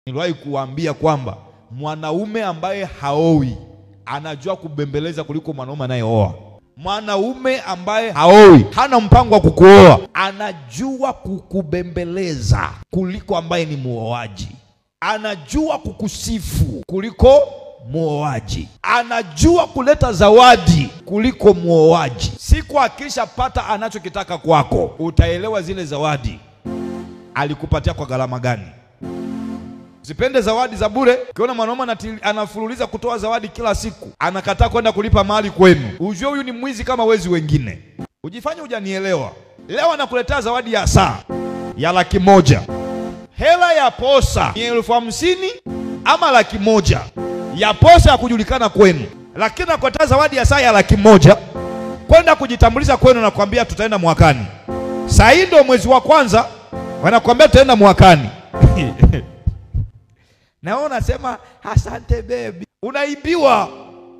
Niliwahi kuambia kwamba mwanaume ambaye haoi anajua kubembeleza kuliko mwanaume anayeoa. Mwanaume ambaye haoi hana mpango wa kukuoa, anajua kukubembeleza kuliko ambaye ni muoaji. Anajua kukusifu kuliko muoaji. Anajua kuleta zawadi kuliko muoaji. Siku akishapata anachokitaka kwako, utaelewa zile zawadi alikupatia kwa gharama gani. Usipende zawadi za bure. Ukiona mwanaume anafululiza kutoa zawadi kila siku, anakataa kwenda kulipa mahali kwenu, ujue huyu ni mwizi kama wezi wengine. Ujifanye hujanielewa. Leo anakuletea zawadi ya saa ya $100,000. Hela ya posa ni $50,000 ama $100,000 ya posa ya kujulikana kwenu, lakini anakuletea zawadi ya saa ya $100,000 kwenda kujitambulisha kwenu na kuambia tutaenda mwakani. Saa hii ndio mwezi wa kwanza, wanakuambia tutaenda mwakani. Na wewe unasema asante baby. Unaibiwa.